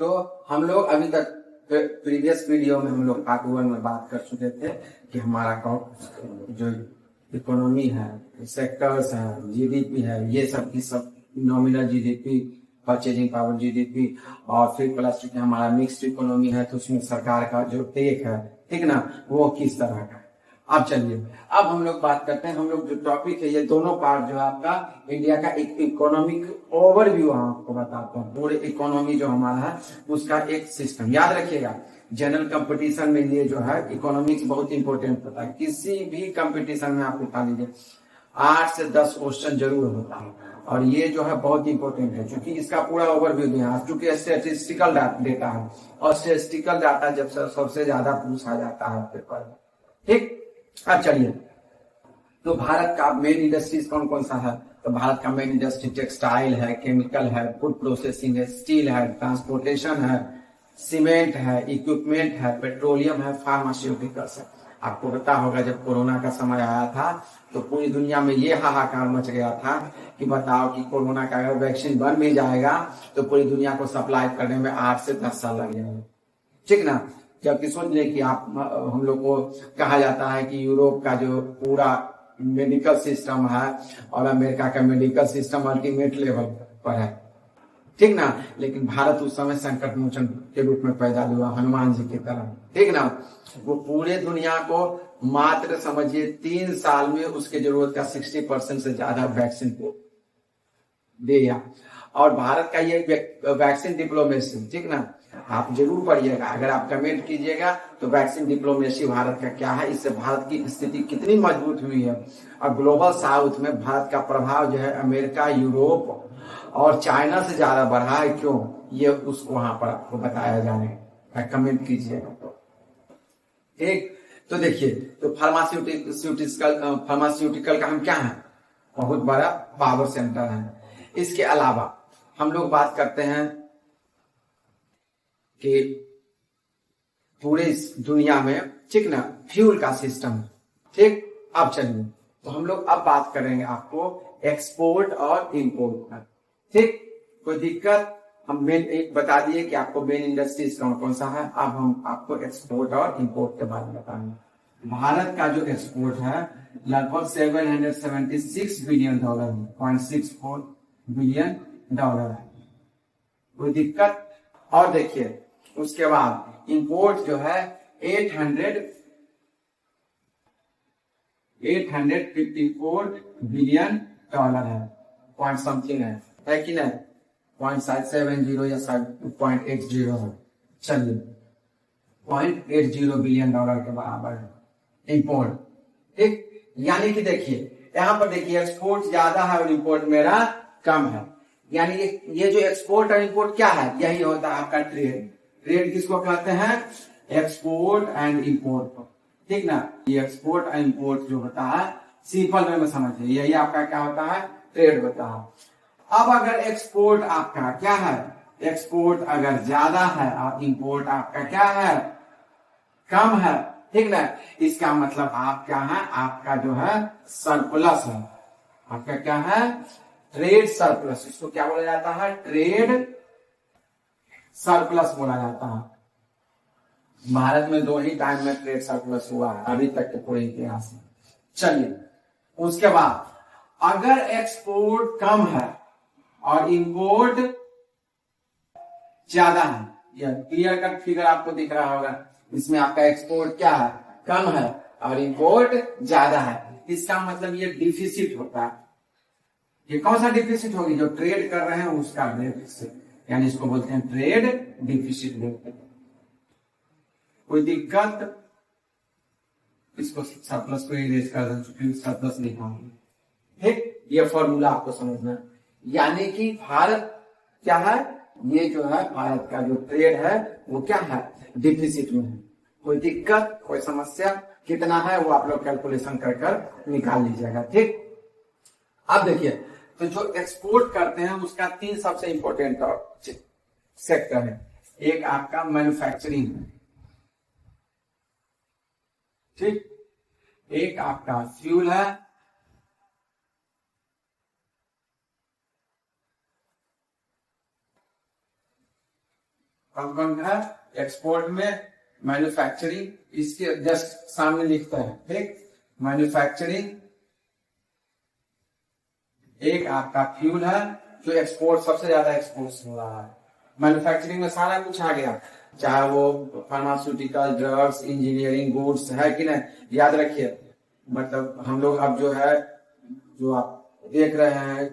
तो हम लोग अभी तक प्रीवियस वीडियो में हम लोग पार्ट 1 में बात कर चुके थे कि हमारा जो इकोनॉमी है, सेक्टर्स है, जीडीपी है, ये सब की सब nominal GDP, purchasing power GDP, और फिर प्लस चूंकि हमारा मिक्स्ड इकोनॉमी है तो उसमें सरकार का जो टेक है, ठीक ना, वो किस तरह का है। अब चलिए, अब हम लोग बात करते हैं, हम लोग जो टॉपिक है, ये दोनों पार्ट जो है आपका इंडिया का एक इकोनॉमिक ओवरव्यू आपको बताता हूँ। पूरे इकोनॉमी जो हमारा है उसका एक सिस्टम याद रखिएगा। जनरल कंपटीशन में ये जो है इकोनॉमिक्स बहुत इंपॉर्टेंट होता है। किसी भी कंपटीशन में आप उठा लीजिए 8 से 10 क्वेश्चन जरूर होता है, और ये जो है बहुत इंपॉर्टेंट है क्योंकि इसका पूरा ओवरव्यू दिया है। चूंकि स्टेटिस्टिकल डेटा है और स्टेटिस्टिकल डाटा जब सबसे ज्यादा पूछा जाता है पेपर में, ठीक। अब चलिए, तो भारत का मेन इंडस्ट्रीज कौन कौन सा है? तो भारत का मेन इंडस्ट्री टेक्सटाइल है, केमिकल है, फूड प्रोसेसिंग है, स्टील है, ट्रांसपोर्टेशन है, सीमेंट है, इक्विपमेंट है, पेट्रोलियम है, फार्मास्यूटिकल्स है। आपको पता होगा जब कोरोना का समय आया था तो पूरी दुनिया में ये हाहाकार मच गया था कि बताओ कि कोरोना का अगर वैक्सीन बन भी जाएगा तो पूरी दुनिया को सप्लाई करने में 8 से 10 साल लग जाएंगे, ठीक ना। जबकि सोच ले कि आप हम लोग को कहा जाता है कि यूरोप का जो पूरा मेडिकल सिस्टम है और अमेरिका का मेडिकल सिस्टम अल्टीमेट लेवल पर है, ठीक ना। लेकिन भारत उस समय संकट मोचन के रूप में पैदा हुआ, हनुमान जी की तरह, ठीक ना। वो पूरे दुनिया को मात्र समझिए 3 साल में उसके जरूरत का 60% से ज्यादा वैक्सीन को दे दिया। और भारत का ये वैक्सीन डिप्लोमेसी, ठीक ना, आप जरूर पढ़िएगा। अगर आप कमेंट कीजिएगा तो वैक्सीन डिप्लोमेसी भारत का क्या है, इससे भारत की स्थिति कितनी मजबूत हुई है। और ग्लोबल साउथ में भारत का प्रभाव जो है अमेरिका, यूरोप और चाइना से ज्यादा बढ़ा है। क्यों, ये उसको वहां पर आपको बताया जाएगा, कमेंट कीजिएगा तो, ठीक। तो देखिए, तो फार्मास्यूटिकल का हम क्या है, बहुत बड़ा पावर सेंटर है। इसके अलावा हम लोग बात करते हैं कि पूरे इस दुनिया में, ठीक ना, फ्यूल का सिस्टम, ठीक। अब चलिए, तो हम लोग अब बात करेंगे आपको एक्सपोर्ट और इंपोर्ट का, ठीक। कोई दिक्कत, हम मेन एक बता दिए कि आपको मेन इंडस्ट्रीज कौन कौन सा है। अब हम आपको एक्सपोर्ट और इंपोर्ट के बारे में बताएंगे। भारत का जो एक्सपोर्ट है लगभग $776 बिलियन है, $0.64 बिलियन है। कोई दिक्कत। और देखिए उसके बाद इंपोर्ट जो है 854 बिलियन है, पॉइंट समथिंग है कि नहीं, 0.70 या 0.80 है। चलिए, $0.80 बिलियन के बराबर है इंपोर्ट, ठीक। यानी कि देखिए यहां पर देखिए एक्सपोर्ट ज्यादा है और इंपोर्ट मेरा कम है। यानी ये जो एक्सपोर्ट और इंपोर्ट क्या है, यही होता है आपका ट्रेड। ट्रेड किसको कहते हैं, एक्सपोर्ट एंड इंपोर्ट, ठीक ना। ये एक्सपोर्ट एंड इंपोर्ट जो होता है सिंपल वे में समझिए, यही आपका क्या होता है, ट्रेड होता है। अब अगर एक्सपोर्ट आपका क्या है, एक्सपोर्ट अगर ज्यादा है और इंपोर्ट आपका क्या है, कम है, ठीक ना, इसका मतलब आप क्या है, आपका जो है सरप्लस है। आपका क्या है, ट्रेड सरप्लस। इसको क्या बोला जाता है, ट्रेड सरप्लस बोला जाता है। भारत में 2 ही टाइम में ट्रेड सरप्लस हुआ है अभी तक के पूरे इतिहास में। चलिए, उसके बाद अगर एक्सपोर्ट कम है और इंपोर्ट ज्यादा है, यह क्लियर कट फिगर आपको दिख रहा होगा। इसमें आपका एक्सपोर्ट क्या है, कम है और इंपोर्ट ज्यादा है। इसका मतलब ये डिफिसिट होता है। ये कौन सा डिफिसिट होगी, जो ट्रेड कर रहे हैं उसका डिफिसिट, यानी इसको बोलते हैं ट्रेड डिफिसिट। कोई दिक्कत, इसको सरप्लस को इरेज कर दें, सरप्लस लिखा हूं, ठीक। ये फॉर्मूला आपको समझना है। यानी कि भारत क्या है, ये जो है भारत का जो ट्रेड है वो क्या है, डिफिसिट में है। कोई दिक्कत, कोई समस्या, कितना है वो आप लोग कैलकुलेशन कर निकाल लीजिएगा, ठीक। अब देखिए, तो जो एक्सपोर्ट करते हैं उसका 3 सबसे इंपॉर्टेंट सेक्टर है। एक आपका मैन्युफैक्चरिंग है, ठीक। एक आपका फ्यूल है, कौन कौन है एक्सपोर्ट में, मैन्युफैक्चरिंग, इसके जस्ट सामने लिखता है, ठीक। मैन्युफैक्चरिंग एक आपका फ्यूल है जो एक्सपोर्ट सबसे ज्यादा एक्सपोर्ट हो रहा है। मैन्युफैक्चरिंग में सारा कुछ आ गया, चाहे वो फार्मास्यूटिकल, ड्रग्स, इंजीनियरिंग, गुड्स, है कि नहीं। याद रखिए, मतलब हम लोग अब जो है, जो आप देख रहे हैं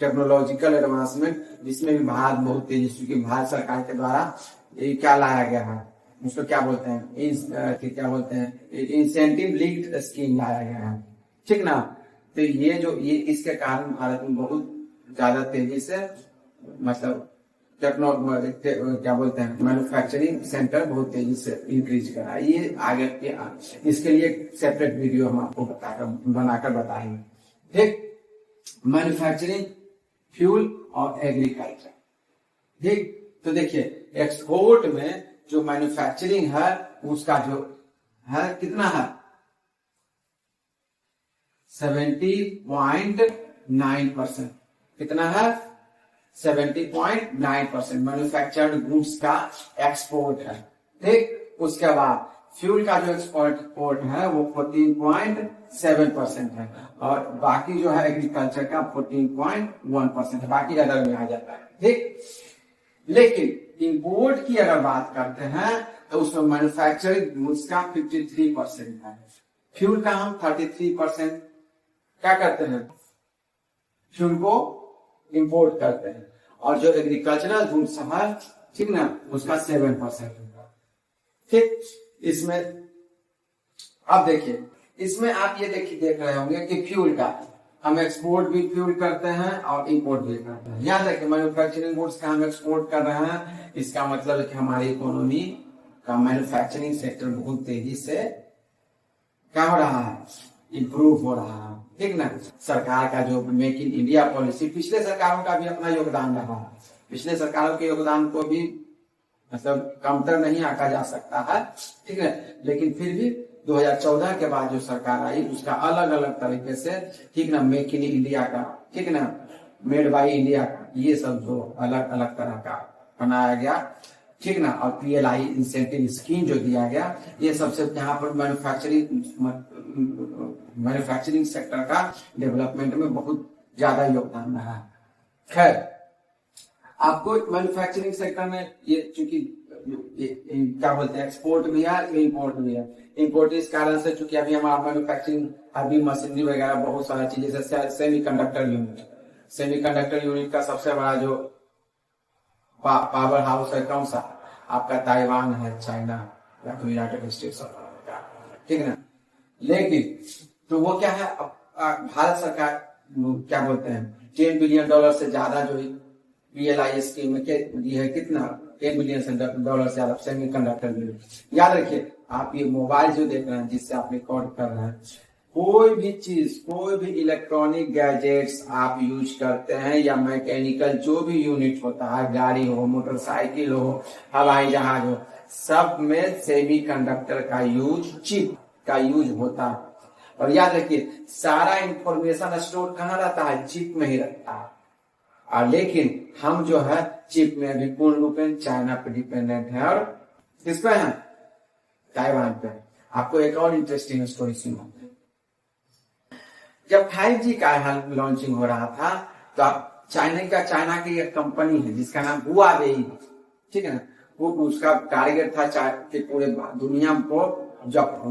टेक्नोलॉजिकल एडवांसमेंट, जिसमें भी भारत बहुत तेजी से, क्योंकि भारत सरकार के द्वारा ये क्या लाया गया है, उसको क्या बोलते हैं, क्या बोलते हैं, इंसेंटिव लिंक्ड स्कीम लाया गया है, ठीक ना। तो ये इसके कारण भारत में बहुत ज्यादा तेजी से, मतलब क्या बोलते हैं, मैन्युफैक्चरिंग सेंटर बहुत तेजी से इंक्रीज करा। ये आगे इसके लिए सेपरेट वीडियो हम आपको बनाकर बताएंगे, ठीक। मैन्युफैक्चरिंग, फ्यूल और एग्रीकल्चर, ठीक। तो देखिए एक्सपोर्ट में जो मैन्युफैक्चरिंग है उसका जो है कितना है, 70.9%। कितना है, 70.9% मैन्युफैक्चर्ड गुड्स का एक्सपोर्ट है, ठीक। उसके बाद फ्यूल का जो एक्सपोर्ट है वो 14.7% है, और बाकी जो है एग्रीकल्चर का 14.1% है, बाकी अदर में आ जाता है, ठीक। लेकिन इंपोर्ट की अगर बात करते हैं तो उसमें मैन्युफैक्चरिंग गुड्स का 53% है, फ्यूल का हम 33% क्या करते हैं, फ्यूल को इंपोर्ट करते हैं, और जो एग्रीकल्चरल गुड्स है, ठीक ना, उसका 7% होगा, ठीक। इसमें अब देखिए, इसमें आप ये देख रहे होंगे कि फ्यूल का हम एक्सपोर्ट भी फ्यूल करते हैं और इंपोर्ट भी करते हैं। याद रखिए, मैन्युफैक्चरिंग गुड्स का हम एक्सपोर्ट कर रहे हैं, इसका मतलब है कि हमारी इकोनॉमी का मैन्युफैक्चरिंग सेक्टर बहुत तेजी से क्या हो रहा है, इंप्रूव हो रहा है, ठीक ना। सरकार का जो मेक इन इंडिया पॉलिसी, पिछले सरकारों का भी अपना योगदान रहा है, पिछले सरकारों के योगदान को भी मतलब कमतर नहीं आंका जा सकता है, ठीक है। लेकिन फिर भी 2014 के बाद जो सरकार आई उसका अलग अलग तरीके से, ठीक ना, मेक इन इंडिया का, ठीक ना, मेड बाय इंडिया का, ये सब जो अलग अलग तरह का बनाया गया, ठीक ना, और PLI इंसेंटिव स्कीम जो दिया गया, ये सबसे यहाँ पर मैन्युफैक्चरिंग सेक्टर का डेवलपमेंट में बहुत ज्यादा योगदान रहा है। खैर, आपको मैन्युफैक्चरिंग सेक्टर में ये चूंकि क्या बोलते हैं, एक्सपोर्ट भी है, इंपोर्ट भी है। इंपोर्ट इस कारण से चूंकि अभी हमारा मैन्युफैक्चरिंग, अभी मशीनरी वगैरह बहुत सारा चीजें, जैसे सेमीकंडक्टर यूनिट का सबसे बड़ा जो पावर हाउस है कौन सा, आपका ताइवान है, चाइना या तो यूनाइटेड स्टेट्स ऑफ अमेरिका, ठीक है ना। लेकिन तो वो क्या है, भारत सरकार क्या बोलते हैं, $10 बिलियन से ज्यादा जो PLI स्कीम में दी है, कितना, $10 बिलियन से ज्यादा सेमीकंडक्टर यूनिट। याद रखिए, आप ये मोबाइल जो देख रहे हैं, जिससे आप रिकॉर्ड कर रहे हैं, कोई भी चीज, कोई भी इलेक्ट्रॉनिक गैजेट्स आप यूज करते हैं, या मैकेनिकल जो भी यूनिट होता है, गाड़ी हो, मोटरसाइकिल हो, हवाई जहाज हो, सब में सेमीकंडक्टर का यूज, चिप का यूज होता है। और याद रखिए, सारा इंफॉर्मेशन स्टोर कहाँ रहता है, चिप में ही रहता है। और लेकिन हम जो है चिप में अभी पूर्ण रूप में चाइना पे डिपेंडेंट है, और किस पे है, ताइवान पे। आपको एक और इंटरेस्टिंग स्टोरी सुना, जब 5G का लॉन्चिंग हो रहा था, तो चाइना की एक कंपनी है जिसका नाम हुआवेई, ठीक है ना, वो उसका टारगेट था कि पूरे दुनिया को जब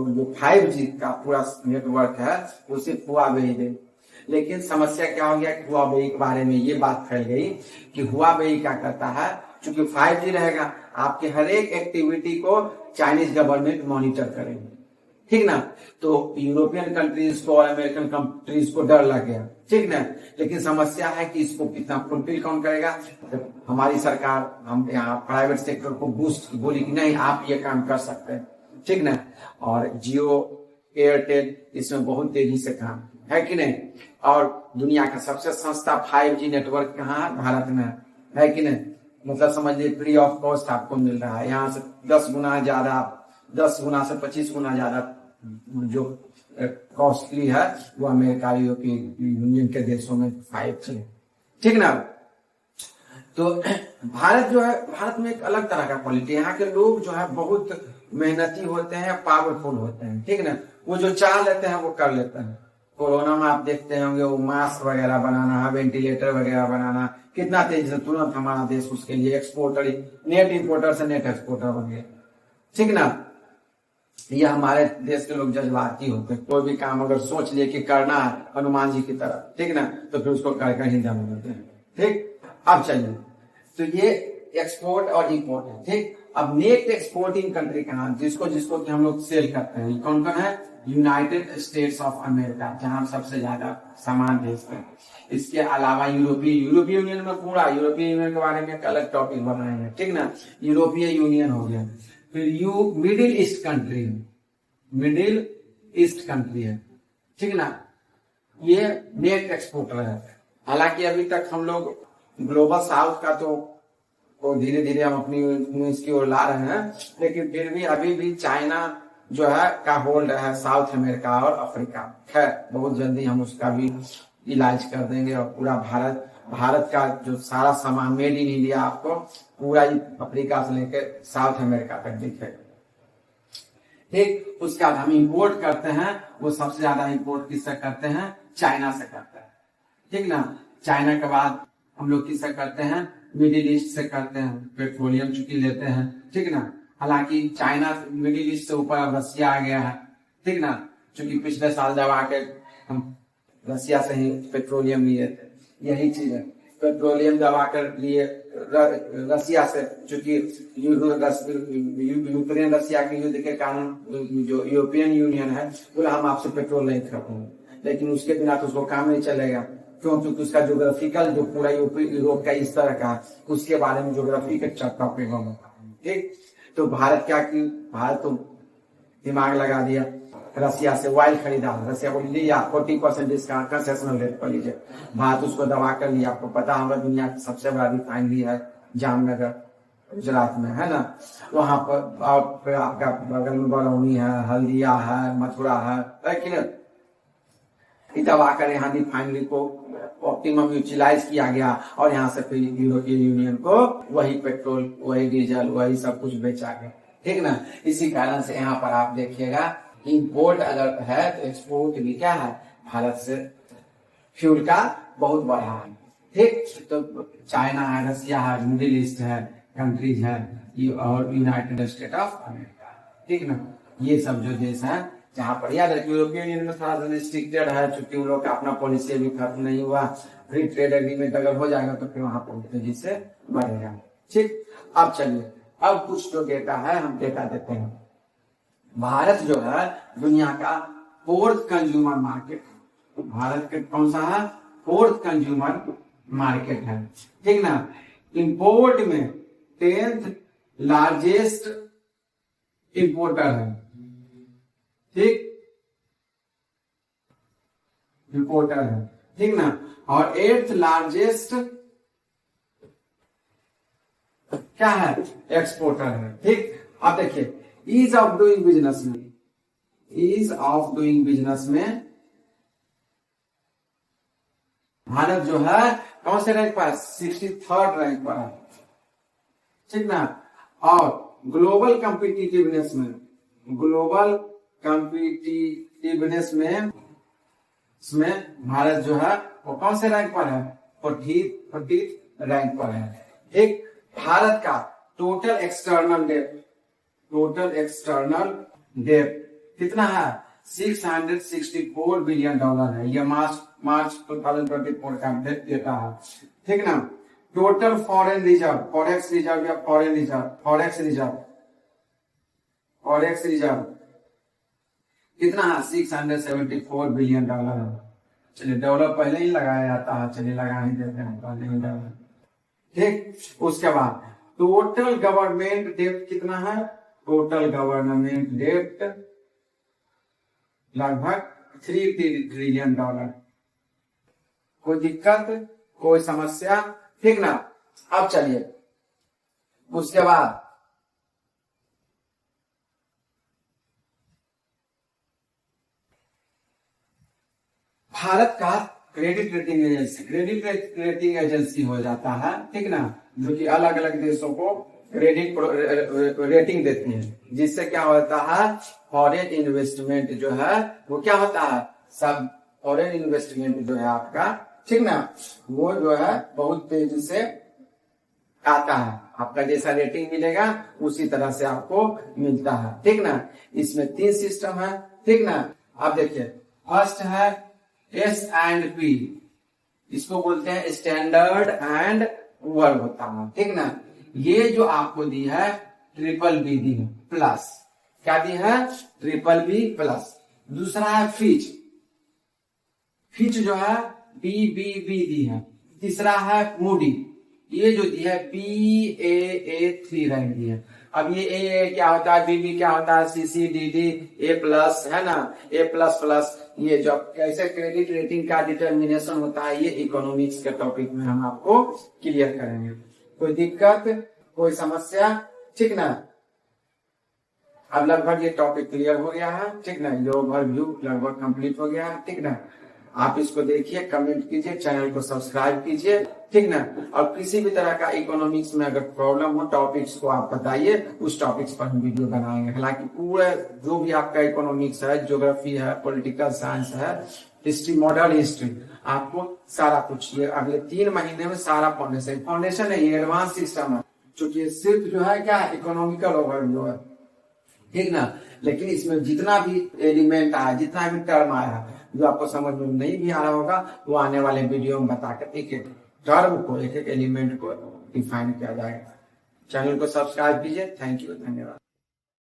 जो 5G का पूरा नेटवर्क है उसे हुआवेई दे। लेकिन समस्या क्या हो गया कि हुआवेई के बारे में ये बात फैल गई कि हुआवेई क्या करता है, चूंकि 5G रहेगा, आपके हर एक एक्टिविटी को चाइनीज गवर्नमेंट मॉनिटर करेंगे, ठीक ना। तो यूरोपियन कंट्रीज को और अमेरिकन कंट्रीज को डर लग गया, ठीक ना। लेकिन समस्या है कि इसको कितना फुलफिल कौन करेगा। तो हमारी सरकार, हम यहाँ प्राइवेट सेक्टर को बूस्ट बोली कि नहीं, आप ये काम कर सकते हैं, ठीक ना। और जियो, एयरटेल इसमें बहुत तेजी से काम है कि नहीं। और दुनिया का सबसे सस्ता 5G नेटवर्क कहाँ है, भारत में है कि नहीं। मतलब समझ लीजिए फ्री ऑफ कॉस्ट आपको मिल रहा है। यहाँ से 10 गुना ज्यादा, 10 गुना से 25 गुना ज्यादा जो कॉस्टली है वो अमेरिका यूरोपियन यूनियन के देशों में 5G, ठीक ना। तो भारत जो है, भारत में एक अलग तरह का क्वालिटी है। यहाँ के लोग जो है बहुत मेहनती होते हैं, पावरफुल होते हैं, ठीक ना। वो जो चाह लेते हैं वो कर लेते हैं। कोरोना में आप देखते होंगे वो मास्क वगैरह बनाना, वेंटिलेटर वगैरह बनाना, कितना तेजी से तुरंत हमारा देश उसके लिए एक्सपोर्टर, नेट इंपोर्टर से नेट एक्सपोर्टर बन गया, ठीक ना। ये हमारे देश के लोग जज्बाती होते हैं। कोई भी काम अगर सोच लिए कि करना है हनुमान जी की तरह, ठीक ना, तो फिर उसको कर ही दम देते हैं, ठीक। अब चलिए, तो ये एक्सपोर्ट और इंपोर्ट है, ठीक। अब नेट एक्सपोर्टिंग कंट्री कहाँ, जिसको जिसको कि हम लोग सेल करते हैं, कौन कौन है? यूनाइटेड स्टेट्स ऑफ अमेरिका, जहां सबसे ज्यादा सामान भेजते हैं। इसके अलावा यूरोपीय यूनियन में, पूरा यूरोपीय यूनियन के बारे में एक अलग टॉपिक बनाएंगे, ठीक ना। यूरोपीय यूनियन हो गया। फिर middle east country, middle east country है, ठीक ना। ये नेट एक्सपोर्टर है। हालांकि अभी तक हम लोग ग्लोबल साउथ का तो धीरे धीरे हम अपनी इसकी ओर ला रहे हैं, लेकिन फिर भी अभी भी चाइना जो है का होल्ड है साउथ अमेरिका और अफ्रीका। खैर बहुत जल्दी हम उसका भी इलाज कर देंगे और पूरा भारत का जो सारा सामान मेड इन इंडिया आपको पूरा अफ्रीका से लेकर साउथ अमेरिका तक दिखेगा, ठीक। उसके बाद हम इंपोर्ट करते हैं, वो सबसे ज्यादा इंपोर्ट किससे करते हैं? चाइना से करते हैं, ठीक ना। चाइना के बाद हम लोग किससे करते हैं? मिडिल ईस्ट से करते हैं, पेट्रोलियम चूंकि लेते हैं, ठीक ना। हालांकि चाइना मिडिल ईस्ट से ऊपर रसिया आ गया है, ठीक ना, चूंकि पिछले साल जब आके हम रसिया से ही पेट्रोलियम लिए थे, यही चीज है। पेट्रोलियम दबा कर लिए रसिया से, चूंकि यूक्रेन रसिया के युद्ध के कारण जो यूरोपियन यूनियन है बोला हम आपसे पेट्रोल नहीं खरीदेंगे, लेकिन उसके बिना तो उसको काम नहीं चलेगा, क्योंकि उसका ज्योग्राफिकल जो पूरा यूरोप का इस तरह का, उसके बारे में ज्योग्राफी के टॉपिक में, ठीक। तो भारत क्या की, भारत तो दिमाग लगा दिया, रसिया से ऑयल खरीदा, रसिया बोली लिया 40% डिस्काउंट कंसेशनल रेट पर लीजिए। भारत उसको दबा कर लिया। आपको पता होगा दुनिया की सबसे बड़ा रिफाइनरी है जामनगर गुजरात में, है ना। वहां पर आपका बगल में बरौनी है, हल्दिया है, मथुरा है कि नहीं। दबा कर यहाँ रिफाइनरी को ऑप्टिमम यूटिलाइज किया गया और यहाँ से फिर यूरोपियन यूनियन को वही पेट्रोल, वही डीजल, वही सब कुछ बेचा गया, ठीक ना। इसी कारण से यहाँ पर आप देखिएगा इंपोर्ट अगर है तो एक्सपोर्ट भी क्या है, भारत से फ्यूल का बहुत बड़ा है, ठीक। तो चाइना है, रसिया है, मिडिल ईस्ट है कंट्रीज है, और यूनाइटेड स्टेट ऑफ अमेरिका, ठीक ना। ये सब जो देश है जहाँ पर, याद रखिए यूरोपियन यूनियन में थोड़ा सा रिस्ट्रिक्टेड है, चूंकि उन लोग का अपना पॉलिसी अभी खत्म नहीं हुआ। फ्री ट्रेड एग्रीमेंट अगर हो जाएगा तो फिर वहां पर तेजी से बढ़ेगा, ठीक। अब चलिए, अब कुछ जो डेटा है हम डेटा देते हैं। भारत जो है दुनिया का 4th कंज्यूमर मार्केट, भारत के कौन सा है? 4th कंज्यूमर मार्केट है, ठीक ना। इंपोर्ट में 10th लार्जेस्ट इंपोर्टर है, ठीक, इंपोर्टर है, ठीक ना। और 8th लार्जेस्ट क्या है? एक्सपोर्टर है, ठीक। अब देखिए ईज ऑफ डूइंग बिजनेस में, ईज ऑफ डूइंग बिजनेस में भारत जो है कौन से रैंक पर है? 63rd रैंक पर है, ठीक ना। और ग्लोबल कॉम्पिटिटिवनेस में, ग्लोबल कॉम्पिटिटिवनेस में इसमें भारत जो है वो कौन से रैंक पर है? 40th रैंक पर है, एक। भारत का टोटल एक्सटर्नल डेट कितना है? $664 बिलियन है। ये मार्च 2024 का डेटा है, ठीक ना। Total foreign reserve, forex reserve या फॉरेक्स रिजर्व कितना है? $674 बिलियन है। चलिए डॉलर पहले ही लगाया जाता है, चलिए लगा ही देते हैं पहले ही डॉलर, ठीक। उसके बाद टोटल गवर्नमेंट डेट कितना है? टोटल गवर्नमेंट डेट लगभग $3 ट्रिलियन। कोई दिक्कत, कोई समस्या, ठीक ना। अब चलिए उसके बाद भारत का क्रेडिट रेटिंग एजेंसी हो जाता है, ठीक ना। जो कि अलग अलग देशों को रेटिंग देती है, जिससे क्या होता है फॉरेन इन्वेस्टमेंट जो है वो क्या होता है, सब फॉरेन इन्वेस्टमेंट जो है आपका, ठीक ना, वो जो है बहुत तेजी से आता है। आपका जैसा रेटिंग मिलेगा उसी तरह से आपको मिलता है, ठीक ना। इसमें 3 सिस्टम है, ठीक ना। आप देखिए फर्स्ट है S&P, इसको बोलते हैं स्टैंडर्ड एंड वर्क होता है, ठीक ना। ये जो आपको दी है BBB दी है प्लस, क्या दी है BBB प्लस। दूसरा है फिच, फिच जो है BBB दी है। तीसरा है मूडी, ये जो दी है Baa3 रैंक दी है। अब ये ए क्या होता है, बीबी क्या होता है, CCDD A प्लस है ना, A प्लस प्लस, ये जो कैसे क्रेडिट रेटिंग का डिटर्मिनेशन होता है, ये इकोनॉमिक्स के टॉपिक में हम आपको क्लियर करेंगे। कोई दिक्कत, कोई समस्या, ठीक ना। अब लगभग ये टॉपिक क्लियर हो गया है, ठीक ना। ये ओवरव्यू लगभग कंप्लीट हो गया है, ठीक ना। आप इसको देखिए, कमेंट कीजिए, चैनल को सब्सक्राइब कीजिए, ठीक ना। और किसी भी तरह का इकोनॉमिक्स में अगर प्रॉब्लम हो, टॉपिक्स को आप बताइए, उस टॉपिक्स पर हम वीडियो बनाएंगे। हालांकि पूरे जो भी आपका इकोनॉमिक्स है, ज्योग्राफी है, पॉलिटिकल साइंस है, हिस्ट्री, मॉडर्न हिस्ट्री, आपको सारा कुछ ये अगले 3 महीने में सारा फाउंडेशन है, ये एडवांस सिस्टम है, क्योंकि सिर्फ जो है क्या इकोनॉमिकल ओवरव्यू है, ठीक ना। लेकिन इसमें जितना भी एलिमेंट आया, जितना भी टर्म आया, जो आपको समझ में नहीं भी आ रहा होगा, वो आने वाले वीडियो में बताकर एक एक टर्म को, एक एक एलिमेंट को डिफाइन किया जाएगा। चैनल को सब्सक्राइब कीजिए। थैंक यू, धन्यवाद।